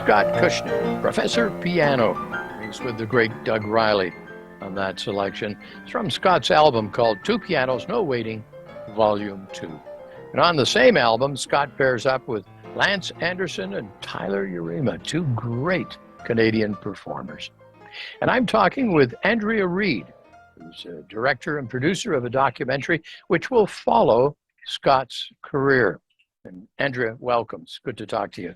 Scott Cushnie, Professor Piano. He's with the great Doug Riley on that selection. It's from Scott's album called Two Pianos, No Waiting, Volume 2. And on the same album, Scott pairs up with Lance Anderson and Tyler Urema, two great Canadian performers. And I'm talking with Andrea Reid, who's a director and producer of a documentary which will follow Scott's career. And Andrea, welcome. It's good to talk to you.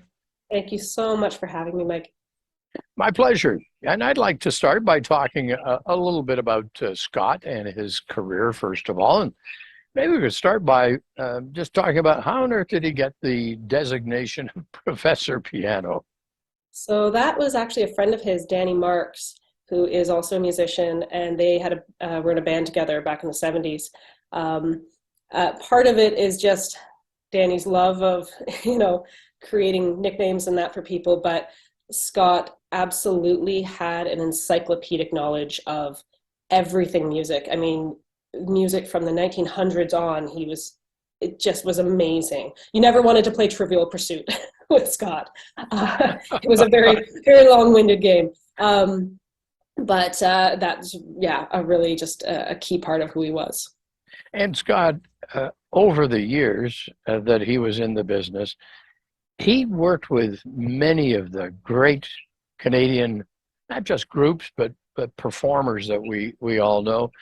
Thank you so much for having me, Mike. My pleasure. And I'd like to start by talking a little bit about Scott and his career, first of all. And maybe we could start by just talking about how on earth did he get the designation of Professor Piano? So that was actually a friend of his, Danny Marks, who is also a musician, and they had were in a band together back in the 70s. Part of it is just Danny's love of, creating nicknames and that for people, but Scott absolutely had an encyclopedic knowledge of everything music. I mean, music from the 1900s on, it just was amazing. You never wanted to play Trivial Pursuit with Scott. It was a very, very long-winded game. But that's, really just a key part of who he was. And Scott, over the years that he was in the business, he worked with many of the great Canadian, not just groups, but performers that we all know.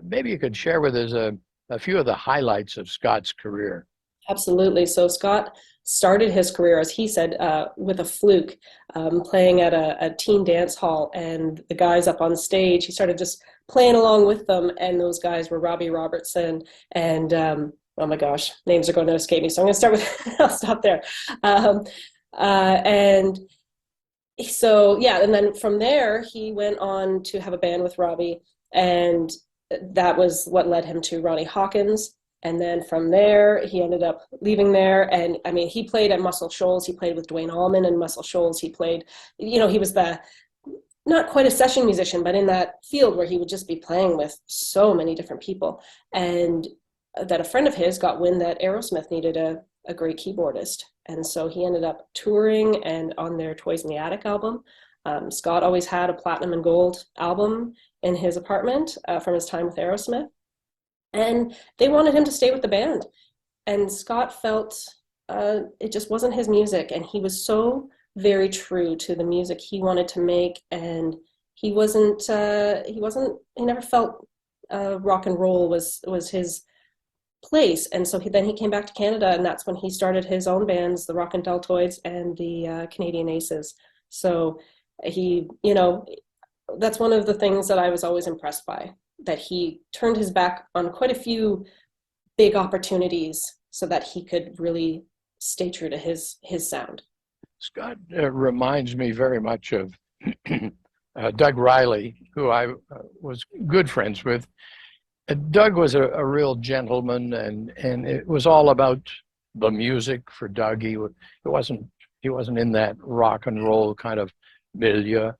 Maybe you could share with us a few of the highlights of Scott's career. Absolutely. So Scott started his career, as he said, with a fluke, playing at a teen dance hall, and the guys up on stage, he started just playing along with them, and those guys were Robbie Robertson and oh my gosh, names are going to escape me, so I'm going to start with I'll stop there. And then from there he went on to have a band with Robbie, and that was what led him to Ronnie Hawkins. And then from there, he ended up leaving there. And I mean, he played at Muscle Shoals. He played with Dwayne Allman and Muscle Shoals. He played, he was not quite a session musician, but in that field where he would just be playing with so many different people. And that a friend of his got wind that Aerosmith needed a great keyboardist. And so he ended up touring and on their Toys in the Attic album. Scott always had a platinum and gold album in his apartment from his time with Aerosmith. And they wanted him to stay with the band. And Scott felt it just wasn't his music. And he was so very true to the music he wanted to make. And he never felt rock and roll was his place. And so then he came back to Canada, and that's when he started his own bands, the Rock and Deltoids and the Canadian Aces. So that's one of the things that I was always impressed by, that he turned his back on quite a few big opportunities so that he could really stay true to his sound. Scott reminds me very much of Doug Riley, who I was good friends with. Doug was a real gentleman, and it was all about the music for Doug. He wasn't in that rock and roll kind of milieu.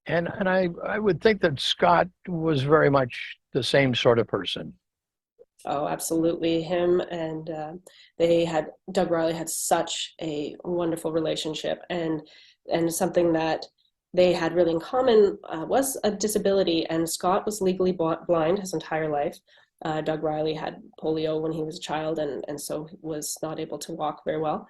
And I would think that Scott was very much the same sort of person. Oh, absolutely. Him and Doug Riley had such a wonderful relationship, and something that they had really in common was a disability. And Scott was legally blind his entire life. Doug Riley had polio when he was a child, and so was not able to walk very well.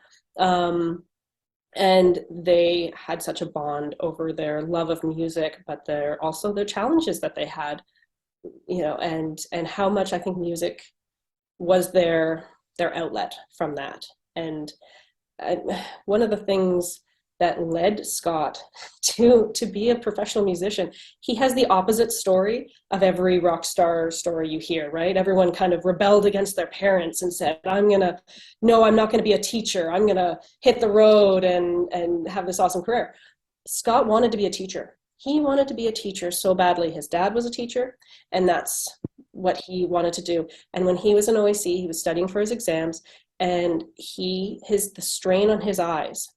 And they had such a bond over their love of music, but their challenges that they had, and how much I think music was their outlet from that. And one of the things that led Scott to be a professional musician, he has the opposite story of every rock star story you hear, right? Everyone kind of rebelled against their parents and said, I'm not going to be a teacher. I'm going to hit the road and have this awesome career. Scott wanted to be a teacher. He wanted to be a teacher so badly. His dad was a teacher, and that's what he wanted to do. And when he was in OAC, he was studying for his exams, and the strain on his eyes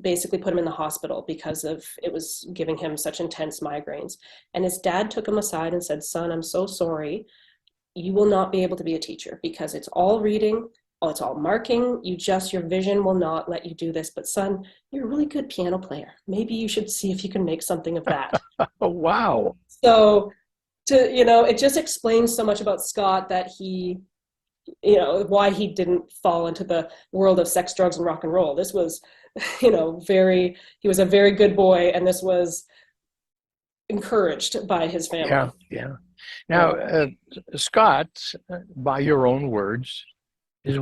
basically put him in the hospital because it was giving him such intense migraines. And his dad took him aside and said, son, I'm so sorry. You will not be able to be a teacher because it's all reading oh, it's all marking. Your vision will not let you do this. But son, you're a really good piano player. Maybe you should see if you can make something of that. Oh, wow. So it just explains so much about Scott, that he, why he didn't fall into the world of sex, drugs, and rock and roll. This was, he was a very good boy, and this was encouraged by his Yeah, family. yeah. Now, Scott, by your own words, was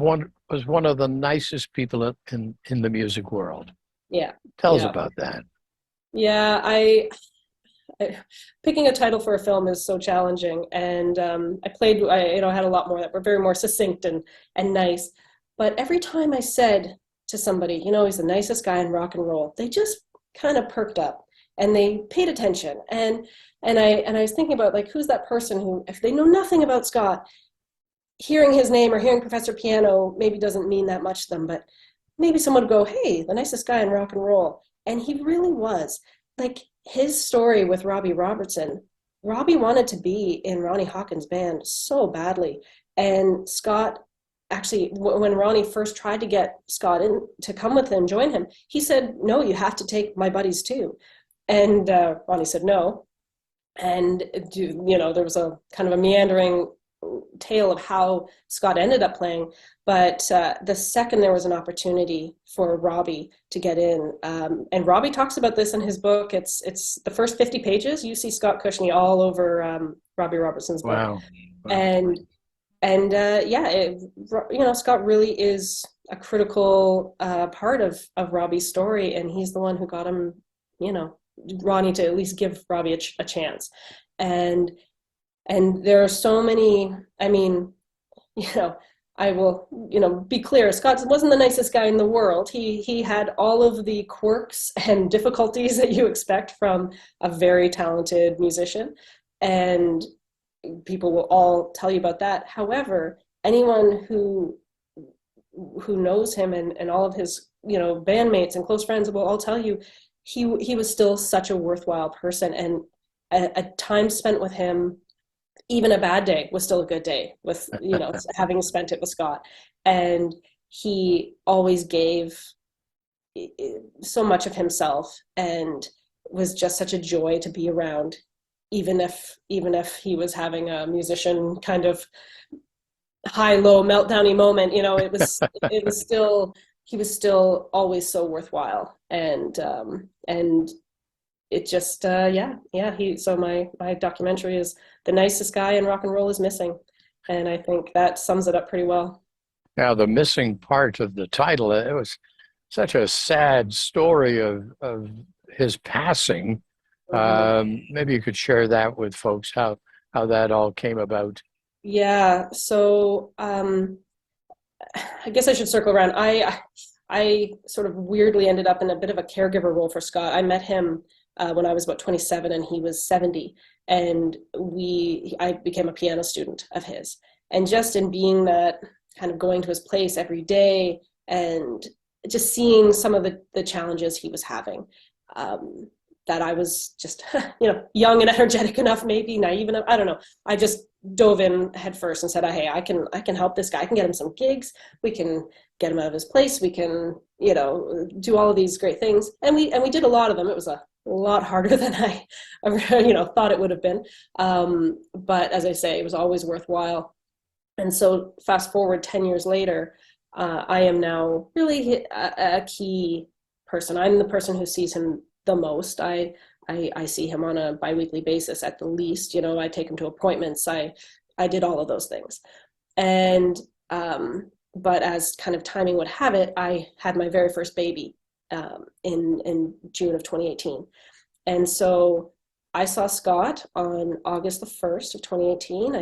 one of the nicest people in the music world. Yeah, Tell us yeah, about that. yeah. Picking a title for a film is so challenging, and I had a lot more that were very more succinct and nice. But every time I said to somebody, he's the nicest guy in rock and roll, they just kind of perked up and they paid attention. And I was thinking about, like, who's that person who, if they know nothing about Scott, hearing his name or hearing Professor Piano maybe doesn't mean that much to them, but maybe someone would go, hey, the nicest guy in rock and roll. And he really was. Like, his story with Robbie Robertson, Robbie wanted to be in Ronnie Hawkins' band so badly. And Scott, actually, when Ronnie first tried to get Scott in to come with him, join him, he said, no, you have to take my buddies too. And Ronnie said no. And, there was a kind of a meandering tale of how Scott ended up playing. But the second there was an opportunity for Robbie to get in, and Robbie talks about this in his book. It's the first 50 pages. You see Scott Cushnie all over Robbie Robertson's book. Wow. Wow. Scott really is a critical part of Robbie's story, and he's the one who got him, Ronnie, to at least give Robbie a chance. And there are so many, I mean, I will, be clear, Scott wasn't the nicest guy in the world. He had all of the quirks and difficulties that you expect from a very talented musician. And people will all tell you about that. However, anyone who knows him and all of his, bandmates and close friends will all tell you he was still such a worthwhile person. And a time spent with him, even a bad day, was still a good day with, having spent it with Scott. And he always gave so much of himself and was just such a joy to be around, even if he was having a musician kind of high-low meltdowny moment. It was still, he was still always so worthwhile. And it just so my documentary is The Nicest Guy in Rock and Roll is Missing, and I think that sums it up pretty well. Now, the missing part of the title, it was such a sad story of his passing. Maybe you could share that with folks, how that all came about. Yeah, so I guess I should circle around. I sort of weirdly ended up in a bit of a caregiver role for Scott. I met him when I was about 27 and he was 70, and I became a piano student of his. And just in being that, kind of going to his place every day and just seeing some of the challenges he was having, that I was just, young and energetic enough, maybe naive enough, I don't know. I just dove in head first and said, hey, I can help this guy. I can get him some gigs. We can get him out of his place. We can, do all of these great things. And we did a lot of them. It was a lot harder than I, thought it would have been. But as I say, it was always worthwhile. And so fast forward 10 years later, I am now really a key person. I'm the person who sees him the most. I see him on a biweekly basis at the least. I take him to appointments. I did all of those things. And but as kind of timing would have it, I had my very first baby in June of 2018. And so I saw Scott on August the 1st of 2018.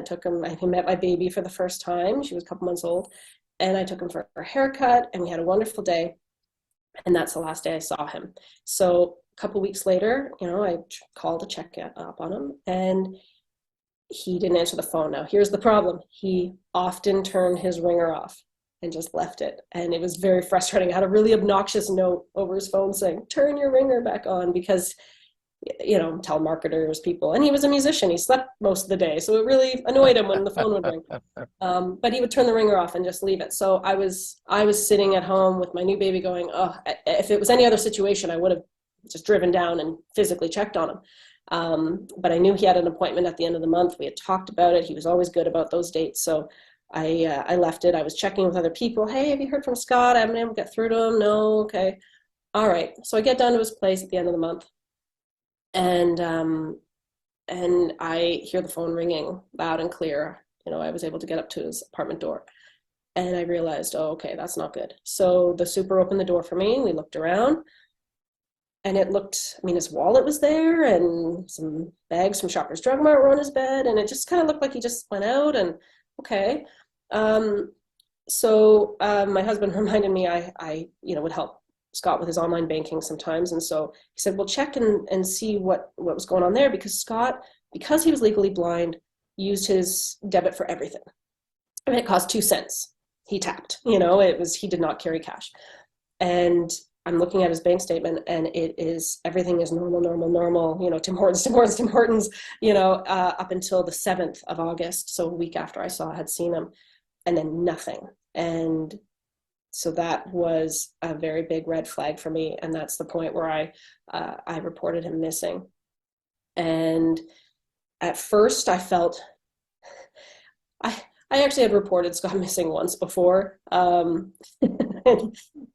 He met my baby for the first time. She was a couple months old. And I took him for a haircut, and we had a wonderful day. And that's the last day I saw him. So a couple weeks later, I called to check up on him, and he didn't answer the phone. Now, here's the problem. He often turned his ringer off and just left it. And it was very frustrating. I had a really obnoxious note over his phone saying, turn your ringer back on, because telemarketers, people. And he was a musician. He slept most of the day. So it really annoyed him when the phone would ring. But he would turn the ringer off and just leave it. So I was sitting at home with my new baby going, oh, if it was any other situation, I would have just driven down and physically checked on him. But I knew he had an appointment at the end of the month. We had talked about it. He was always good about those dates. So I left it. I was checking with other people. Hey, have you heard from Scott? I haven't been able to get through to him. No, okay. All right. So I get down to his place at the end of the month, and I hear the phone ringing loud and clear. I was able to get up to his apartment door, and I realized, oh, okay, that's not good. So the super opened the door for me. We looked around, and it looked, I mean, his wallet was there, and some bags from Shoppers Drug Mart were on his bed, and it just kind of looked like he just went out. And okay. So my husband reminded me I would help Scott with his online banking sometimes. And so he said, well, check and see what was going on there, because Scott, because he was legally blind, used his debit for everything. I mean, it cost 2 cents. He tapped, he did not carry cash. And I'm looking at his bank statement, and everything is normal, Tim Hortons, up until the 7th of August. So a week after I had seen him, and then nothing. And so that was a very big red flag for me. And that's the point where I reported him missing. And at first I felt, I actually had reported Scott missing once before.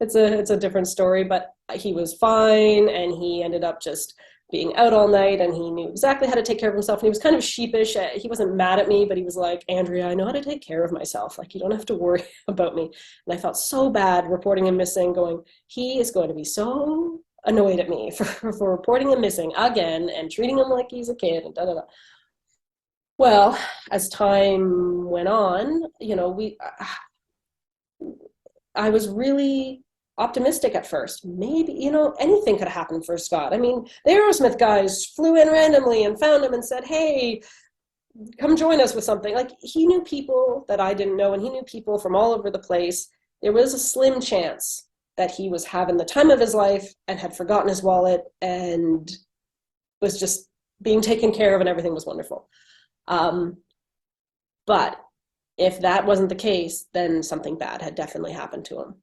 It's a different story, but he was fine, and he ended up just being out all night, and he knew exactly how to take care of himself. And he was kind of sheepish. He wasn't mad at me, but he was like, Andrea, I know how to take care of myself. Like, you don't have to worry about me. And I felt so bad reporting him missing, going, he is going to be so annoyed at me for reporting him missing again and treating him like he's a kid and da da da. Well, as time went on, I was really optimistic at first. Maybe, anything could happen for Scott. I mean, the Aerosmith guys flew in randomly and found him and said, hey, come join us with something. Like, he knew people that I didn't know, and he knew people from all over the place. There was a slim chance that he was having the time of his life and had forgotten his wallet and was just being taken care of, and everything was wonderful. But if that wasn't the case, then something bad had definitely happened to him,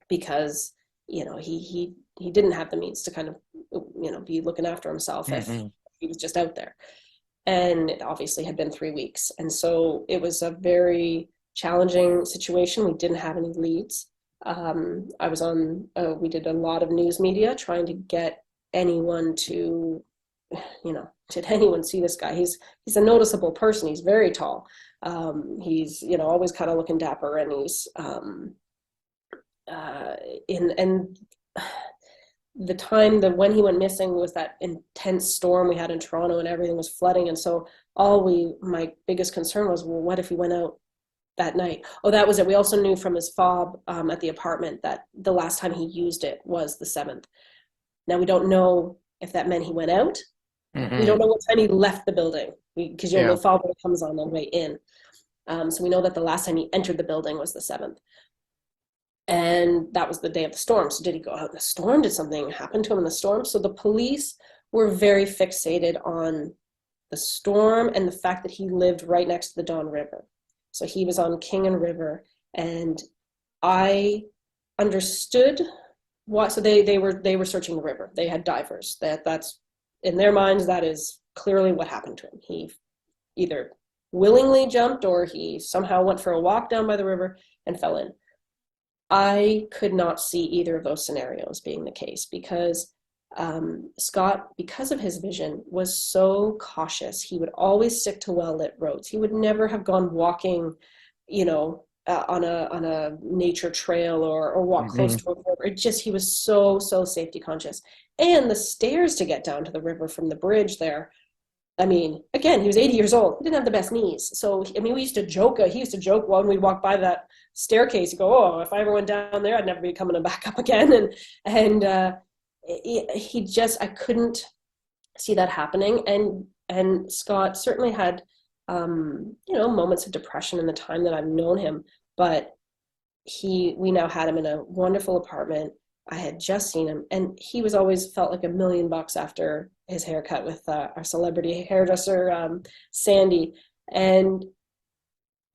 because he didn't have the means to kind of be looking after himself if he was just out there. And it obviously had been 3 weeks, and so it was a very challenging situation. We didn't have any leads. We did a lot of news media trying to get anyone to, did anyone see this guy? He's a noticeable person. He's very tall. He's always kind of looking dapper, and he's the time that when he went missing was that intense storm we had in Toronto, and everything was flooding. And so my biggest concern was, well, what if he went out that night? Oh, that was it. We also knew from his fob at the apartment that the last time he used it was the 7th. Now, we don't know if that meant he went out. We don't know what time he left the building, because the fob comes on the way in. So we know that the last time he entered the building was the 7th. And that was the day of the storm. So did he go out in the storm? Did something happen to him in the storm? So the police were very fixated on the storm and the fact that he lived right next to the Don River. So he was on King and River, and I understood why. So they were searching the river. They had divers. That's in their minds, that is clearly what happened to him. He either willingly jumped, or he somehow went for a walk down by the river and fell in. I could not see either of those scenarios being the case, because Scott, because of his vision, was so cautious. He would always stick to well-lit roads. He would never have gone walking, on a nature trail or walk close to a river. He was so safety conscious. And the stairs to get down to the river from the bridge there, I mean, again, he was 80 years old. He didn't have the best knees. So, I mean, he used to joke when we'd walk by that staircase, he'd go, oh, if I ever went down there, I'd never be coming back up again. And I couldn't see that happening. And Scott certainly had, moments of depression in the time that I've known him, but we now had him in a wonderful apartment. I had just seen him, and he was always felt like $1,000,000 after his haircut with our celebrity hairdresser, Sandy. And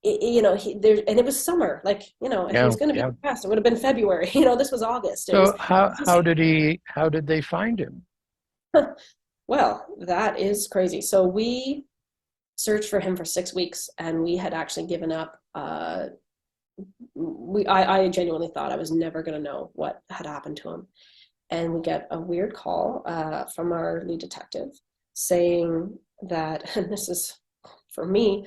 you know, and it was summer, like, you know, if he Yeah, was going to be yeah. depressed, it would have been February. This was August. It was So just, how did they find him? well, that is crazy. So we searched for him for 6 weeks, and we had actually given up. I genuinely thought I was never going to know what had happened to him. And we get a weird call from our lead detective saying that, and this is for me,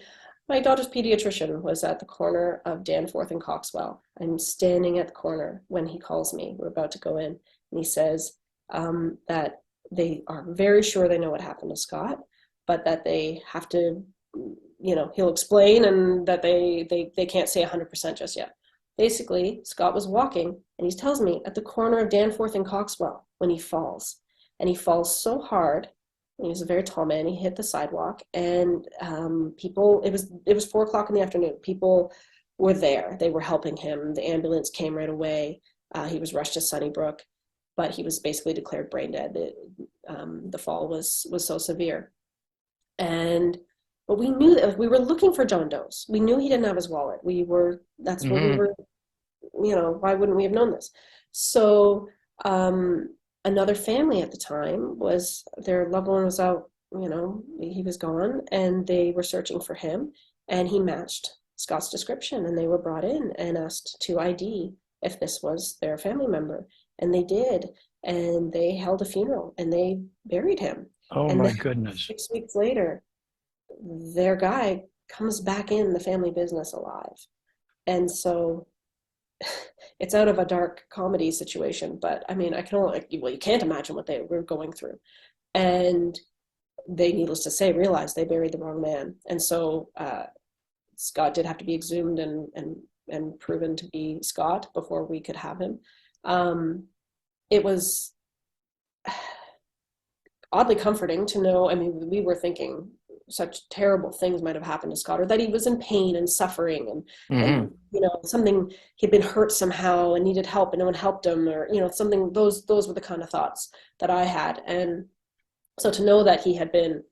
my daughter's pediatrician was at the corner of Danforth and Coxwell. I'm standing at the corner when he calls me. We're about to go in, and he says that they are very sure they know what happened to Scott, but that they have to, he'll explain, and that they can't say 100% just yet. Basically, Scott was walking, and he tells me at the corner of Danforth and Coxwell when he falls. And he falls so hard. He was a very tall man. He hit the sidewalk, and people. It was 4 o'clock in the afternoon. People were there. They were helping him. The ambulance came right away. He was rushed to Sunnybrook, but he was basically declared brain dead. The fall was so severe, but we knew that we were looking for John Doe's. We knew he didn't have his wallet. That's what we Hmm. were, why wouldn't we have known this? So another family at the time their loved one was out, he was gone, and they were searching for him, and he matched Scott's description, and they were brought in and asked to ID if this was their family member. And they did, and they held a funeral, and they buried him. Oh And my then goodness. 6 weeks later, their guy comes back in the family business alive. And so it's out of a dark comedy situation, but I mean, I can only, well, you can't imagine what they were going through. And they, needless to say, realized they buried the wrong man. And so Scott did have to be exhumed and proven to be Scott before we could have him. It was oddly comforting to know. I mean, we were thinking such terrible things might have happened to Scott, or that he was in pain and suffering, Hmm. and something, he'd been hurt somehow and needed help, and no one helped him, or something. Those were the kind of thoughts that I had. And so to know that he had been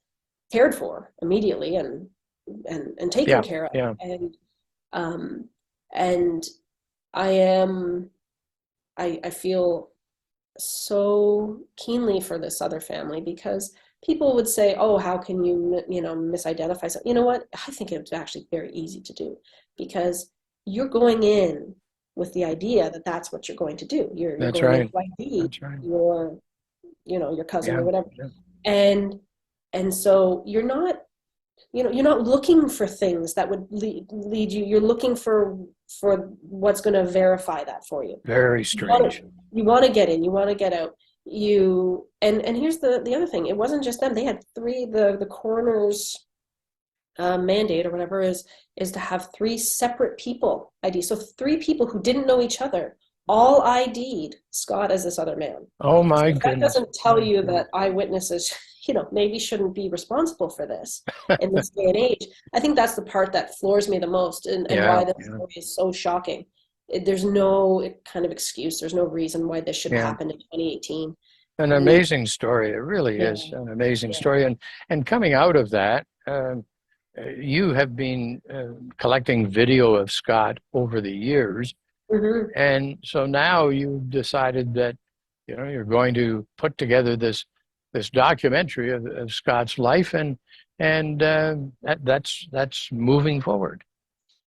cared for immediately and taken Yeah, care of, yeah. um, and I am I feel so keenly for this other family, because people would say, "Oh, how can you, misidentify something?" You know what? I think it's actually very easy to do, because you're going in with the idea that that's what you're going to do. You're That's going in right. to ID That's right. your cousin or Yeah, whatever, yeah. and so you're not looking for things that would lead you. You're looking for what's going to verify that for you. Very You want strange. to you want to get in, you want to get out. And here's the other thing. It wasn't just them. They had three. The coroner's mandate or whatever is to have three separate people ID. So three people who didn't know each other all ID'd Scott as this other man. Oh So my if that goodness. doesn't tell My you goodness. that eyewitnesses, maybe shouldn't be responsible for this in this day and age, I think that's the part that floors me the most, and Yeah, why this yeah, story is so shocking. There's no kind of excuse. There's no reason why this should have yeah. happened in 2018. An We, amazing story. It really yeah, is an amazing yeah. story. And coming out of that, you have been collecting video of Scott over the years. Hmm. And so now you've decided that, you're going to put together this documentary of Scott's life, and that's moving forward.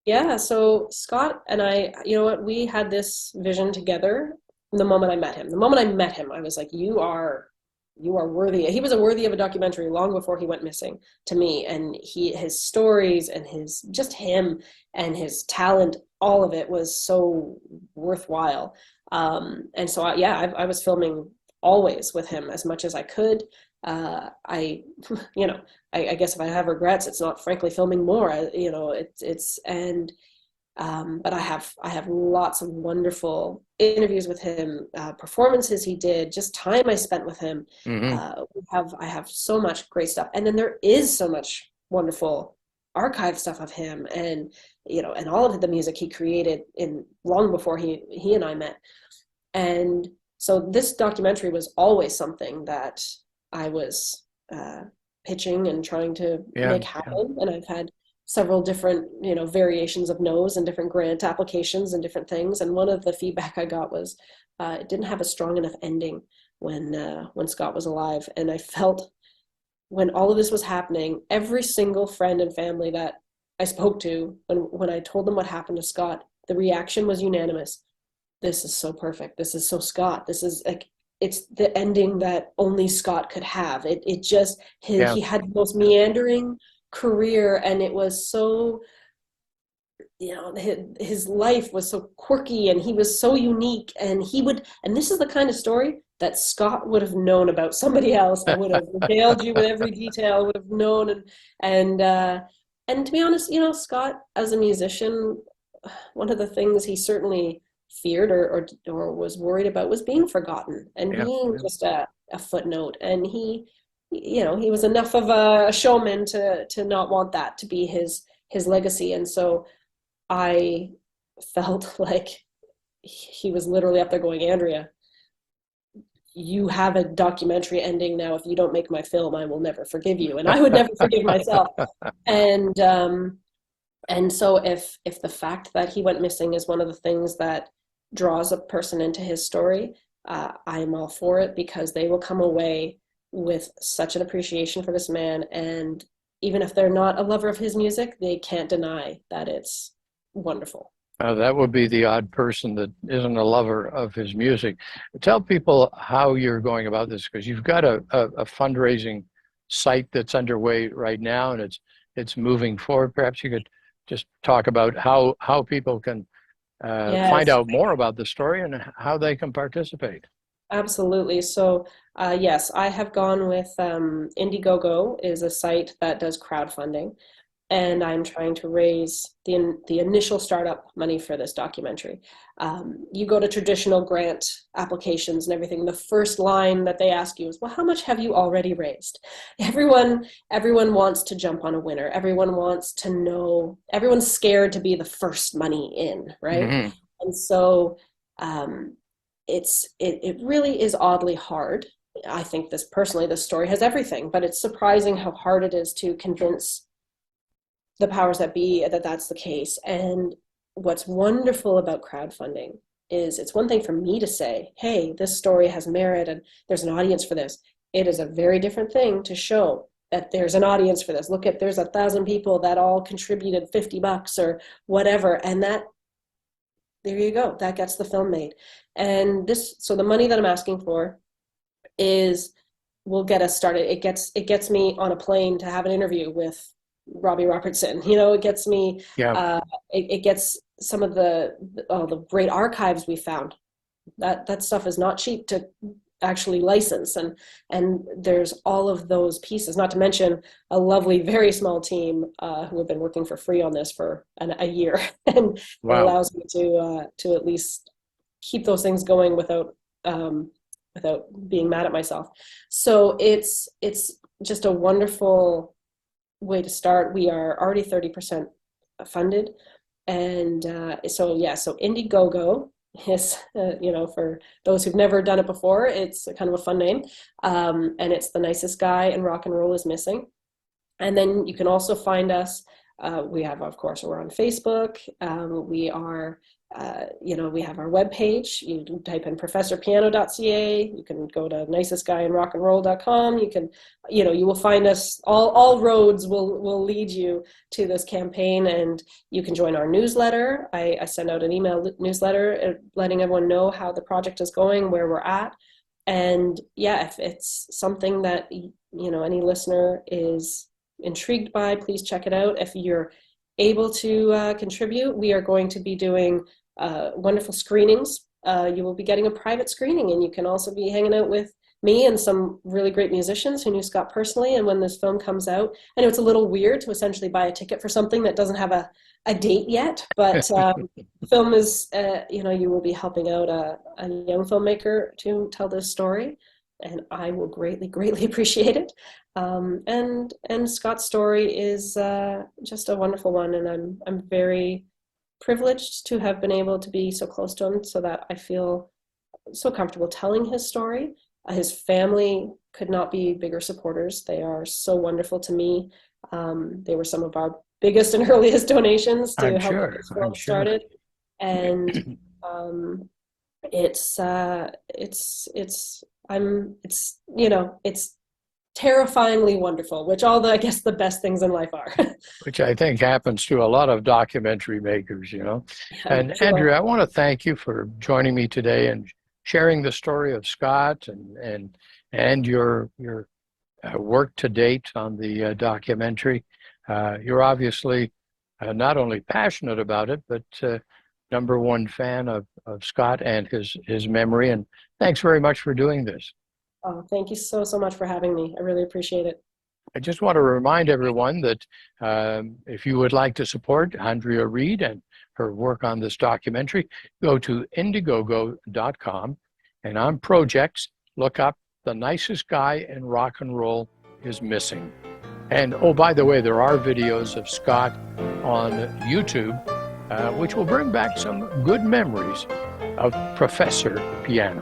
Yeah, so Scott and I, you know what, we had this vision together the moment I met him. The moment I met him, I was like, you are worthy. He was worthy of a documentary long before he went missing to me. And his stories and him and his talent, all of it was so worthwhile. And so yeah, I was filming always with him as much as I could. I, you know, I guess if I have regrets, it's not frankly filming more. It's and but I have lots of wonderful interviews with him, performances he did, just time I spent with him. Hmm. I have so much great stuff, and then there is so much wonderful archive stuff of him, and all of the music he created in long before he and I met. And So this documentary was always something that I was pitching and trying to Yeah, make yeah. happen. And I've had several different, variations of no's and different grant applications and different things. And one of the feedback I got was it didn't have a strong enough ending when Scott was alive. And I felt when all of this was happening, every single friend and family that I spoke to, when I told them what happened to Scott, the reaction was unanimous. This is so perfect. This is so Scott. This is like, it's the ending that only Scott could have. It just, Yeah. he had the most meandering career, and it was so, his life was so quirky, and he was so unique, and and this is the kind of story that Scott would have known about somebody else, that would have regaled you with every detail, would have known. And and to be honest, Scott as a musician, one of the things he certainly feared or was worried about was being forgotten and Yeah. being Yeah. just a footnote. And he was enough of a showman to not want that to be his legacy. And so I felt like he was literally up there going, Andrea, you have a documentary ending now. If you don't make my film, I will never forgive you. And I would never forgive myself. And and so if the fact that he went missing is one of the things that draws a person into his story, I am all for it, because they will come away with such an appreciation for this man. And even if they're not a lover of his music, they can't deny that it's wonderful. That would be the odd person that isn't a lover of his music. Tell people how you're going about this, because you've got a fundraising site that's underway right now, and it's moving forward. Perhaps you could just talk about how people can find Yes. out more about the story and how they can participate. Absolutely. So, yes, I have gone with Indiegogo is a site that does crowdfunding, and I'm trying to raise the initial startup money for this documentary. You go to traditional grant applications and everything. The first line that they ask you is, "Well, how much have you already raised?" Everyone wants to jump on a winner. Everyone wants to know. Everyone's scared to be the first money in, right? Hmm. And so um, it really is oddly hard. I think this story has everything, but it's surprising how hard it is to convince the powers that be that that's the case. And what's wonderful about crowdfunding is it's one thing for me to say, hey, this story has merit and there's an audience for this. It is a very different thing to show that there's an audience for this. Look at, there's 1,000 people that all contributed $50 or whatever. And that, there you go, that gets the film made. And so the money that I'm asking for is will get us started. It gets me on a plane to have an interview with Robbie Robertson. It gets me. Yeah. It gets some of the great archives we found. That stuff is not cheap to actually license, and there's all of those pieces. Not to mention a lovely, very small team who have been working for free on this for a year, and it Wow. allows me to at least keep those things going without being mad at myself. So it's just a wonderful way to start. We are already 30% funded, and so yeah. So Indiegogo is, for those who've never done it before, it's kind of a fun name, and it's the nicest guy in rock and roll is missing. And then you can also find us. We have, of course, we're on Facebook. We are, we have our webpage. You can type in professorpiano.ca. You can go to nicestguyinrockandroll.com. You can, you will find us. All roads will lead you to this campaign, and you can join our newsletter. I send out an email newsletter letting everyone know how the project is going, where we're at. And yeah, if it's something that, any listener is intrigued by, please check it out. If you're able to contribute, we are going to be doing wonderful screenings. You will be getting a private screening, and you can also be hanging out with me and some really great musicians who knew Scott personally. And when this film comes out, I know it's a little weird to essentially buy a ticket for something that doesn't have a date yet, but the film is, you will be helping out a young filmmaker to tell this story, and I will greatly, greatly appreciate it. And Scott's story is just a wonderful one, and I'm very privileged to have been able to be so close to him, so that I feel so comfortable telling his story. His family could not be bigger supporters. They are so wonderful to me. They were some of our biggest and earliest donations to I'm help get sure. this I'm world sure. started. And it's it's terrifyingly wonderful, which all the I guess the best things in life are. Which I think happens to a lot of documentary makers, you know. Yeah, And sure. Andrea, I want to thank you for joining me today and sharing the story of Scott and your work to date on the documentary. You're obviously not only passionate about it, but number one fan of Scott and his memory. And thanks very much for doing this. Oh, thank you so much for having me. I really appreciate it. I just want to remind everyone that if you would like to support Andrea Reid and her work on this documentary, go to Indiegogo.com and on projects, look up The Nicest Guy in Rock and Roll is Missing. And oh, by the way, there are videos of Scott on YouTube, which will bring back some good memories of Professor Piano.